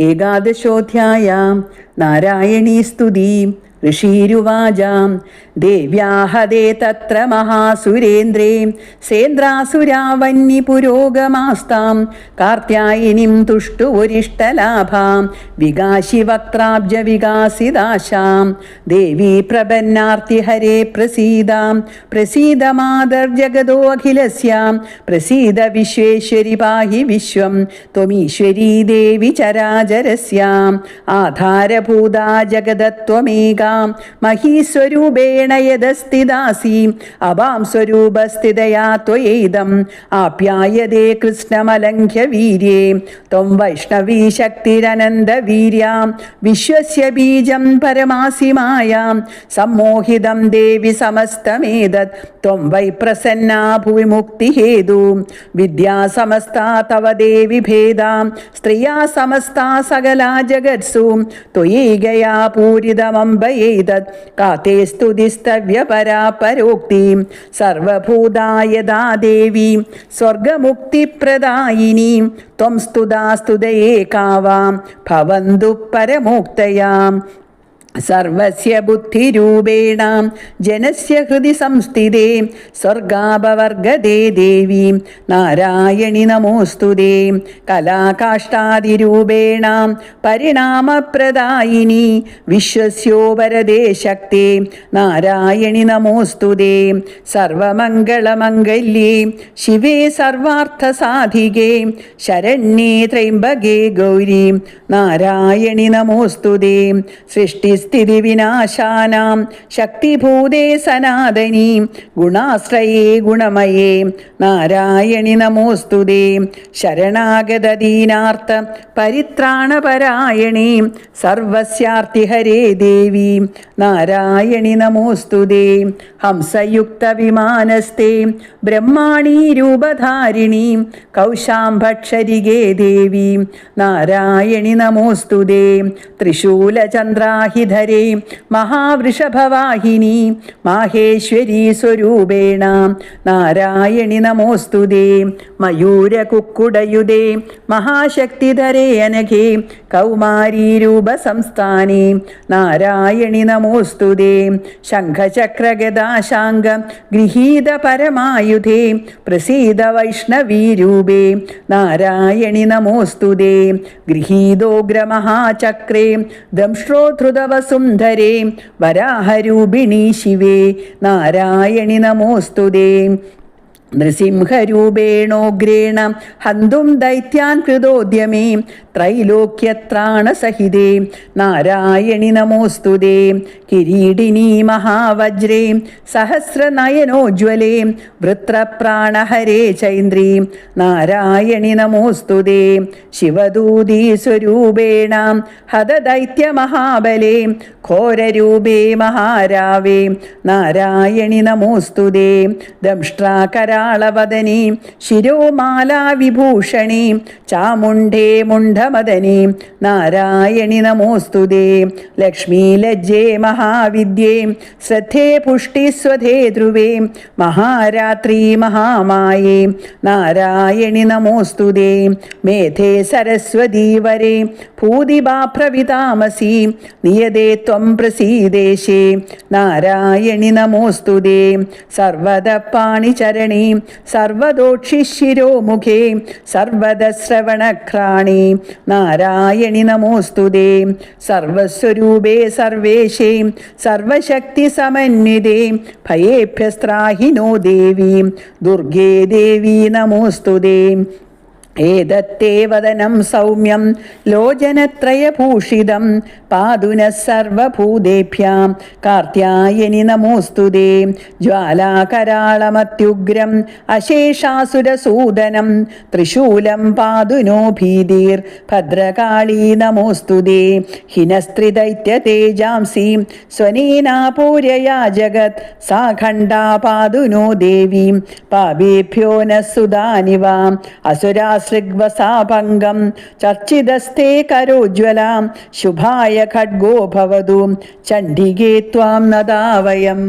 ഏകാദശോऽധ്യായം നാരായണീ സ്തുതി. ഋഷീരുവാചാം ദേവ്യാഹതേ തത്ര മഹാസുരേന്ദ്രേ സേന്ദ്രാസുരാവന്നി പുരോഗമാസ്താം കാർത്യായനിം തുഷ്ടുവരിഷ്ടലാഭാം വികാശി വക്രാബ്ജ വികാസിതാശാം ദേവീ പ്രപന്നാർത്തിഹരേ പ്രസീദാം പ്രസീദ മാതർ ജഗദോ അഖിലസ്യാം പ്രസീദ വിശ്വേശ്വരി പാഹി വിശ്വം ത്വമീശ്വരീ ദേവി ചരാചരസ്യാം ആധാരഭൂതാ ജഗദത്വമേകാം മഹീസ്വരൂപേണ യദസ്ഥിതാസി അവാം സ്വരൂപസ്ഥിതയാ ത്വയേദം ആപ്യായതേ കൃഷ്ണമലംഘ്യ വീര്യേ ത്വം വൈഷ്ണവീ ശക്തിരനന്തവീര്യാം വിശ്വസ്യ ബീജം പരമാസി മായാം സമ്മോഹിതം ദേവി സമസ്തമേതത് ത്വം വൈ പ്രസന്നാ ഭുവി മുക്തിഹേതു വിദ്യാ സമസ്താ തവ ദേവി ഭേദാം സ്ത്രിയാ സമസ്താ സകലാ ജഗത്സു ത്വയേകയാ പൂരിതമംബയേതത് കാതേ സ്തുതിസ്തവ്യ പരാപരോക്തി സർവഭൂതായദാ ദേവി സ്വർഗമുക്തിപ്രദായിനി ത്വം സ്തുതാ സ്തുതയേ കാവാം ഭവന്തു പരമോക്തയാം സർവസ്യ ബുദ്ധിരൂപേണ ജനസ്യ ഹൃദി സംസ്ഥിതേ സ്വർഗാപവർഗദേ ദേവി നാരായണി നമോസ്തുതേ കലാകാഷ്ടാദിരൂപേണ പരിണാമപ്രദായിനി വിശ്വസ്യോപരദേ ശക്തേ നാരായണി നമോസ്തുതേ സർവമംഗളമംഗല്യേ ശിവേ സർവാർത്ഥസാധികേ ശരണ്യേ ത്രയംബകേ ഗൗരി നാരായണി നമോസ്തുതേ സൃഷ്ടി സ്ഥിതി വിനാശാനാം ശക്തിഭൂതേ സനാതനി ഗുണാശ്രയേ ഗുണമയേ നാരായണി നമോസ്തുതേ ശരണാഗതദീനാർത്ഥ പരിത്രാണപരായണേ സർവസ്യാർത്തിഹരേ ദേവി നാരായണി നമോസ്തുതേ ഹംസയുക്ത വിമാനസ്ഥേ ബ്രഹ്മാണീ രൂപധാരിണി കൗശാംഭക്ഷരികേ ദേവി നാരായണി നമോസ്തുതേ ത്രിശൂലചന്ദ്രാഹിധ മഹാവൃഷഭവാഹിനി മാഹേശ്വരീ സ്വരൂപേണ നാരായണി നമോസ്തുതേ മയൂരകുക്കുടയുതേ മഹാശക്തിധരേ അനഘേ കൗമാരീ രൂപസംസ്ഥാനേ നാരായണി നമോസ്തുതേ ശംഖചക്രഗദാശാംഗ ഗൃഹീത പരമായുധേ പ്രസീദ വൈഷ്ണവീ രൂപേ നാരായണി നമോസ്തുതേ ഗൃഹീതോഗ്രമഹാചക്രേ ദംഷ്ട്രോധൃതവസുന്ധരേ വരാഹരൂപിണീ ശിവേ നാരായണി നമോസ്തുതേ നൃസിംഹരൂപേണോഗ്രേണ ഹന്തും ദൈത്യാൻ കൃതോദ്യമേ ത്രൈലോക്യത്രാണസഹിതേ നാരായണി നമോസ്തുതേ കിരീടിനീ മഹാവജ്രേ സഹസ്രനയനോജ്വലേ വൃത്രപ്രാണഹരേ ചൈന്ദ്രീ നാരായണി നമോസ്തുതേ ശിവദൂതീ സ്വരൂപേണ ഹതദൈത്യമഹാബലേ ഘോരരൂപേ മഹാരാവേ നാരായണി നമോസ്തുതേ ദംഷ്ട്രാകരാളവദനീ ശിരോമാലാ വിഭൂഷണീ ചാമുണ്ഡേ മുണ്ഡമദനീ നാരായണി നമോസ്തുതേ ലക്ഷ്മീലജ്ജേ മഹാവിദ്യേ ശ്രദ്ധേ പുഷ്ടിസ്വധേ ധ്രുവേ മഹാരാത്രീ മഹാമായേ നാരായണി നമോസ്തുതേ മേധേ സരസ്വതീ വരേ ഭൂതിഭാപ്രവിതാമസി നിയതേ ത്വം പ്രസീദേശേ നാരായണി നമോസ്തുതേ സർവദ പാണിചരണീ സർവദോക്ഷിശിരോമുഖേ സർവദശ്രവണഘ്രാണീ നാരായണി നമോസ്തുതേ സർവസ്വരൂപേ സർവേശേ സർവശക്തി സമന്വിതേ ഭയേഭ്യസ്ത്രാഹിനോ ദേവി ദുർഗേ ദേവി നമോസ്തുതേ ഏതത്തേ വദനം സൗമ്യം ലോചനത്രയഭൂഷിതം പാതുനഃ സർവഭൂതേഭ്യാം കാർത്യായനി നമോസ്തുതേ ജ്വാലാകരാളമത്യുഗ്രം അശേഷാസുരസൂദനം ത്രിശൂലം പാതുനോ ഭീതിർ ഭദ്രകാളീ നമോസ്തുതേ ഹിനസ്ത്രിദൈത്യതേജാംസി സ്വനേനാപൂരയാ ജഗത് സാ ഖണ്ഡാ പാതുനോ ദേവി പാപേഭ്യോ ന സുദാനിവാം അസുരാ സൃഗ്വസാഭംഗം ചർച്ചിതസ്ഥേ കരോജ്വലാം ശുഭായ ഖഡ്ഗോ ഭവതു ചണ്ഡികേ ത്വാം നദാവയം.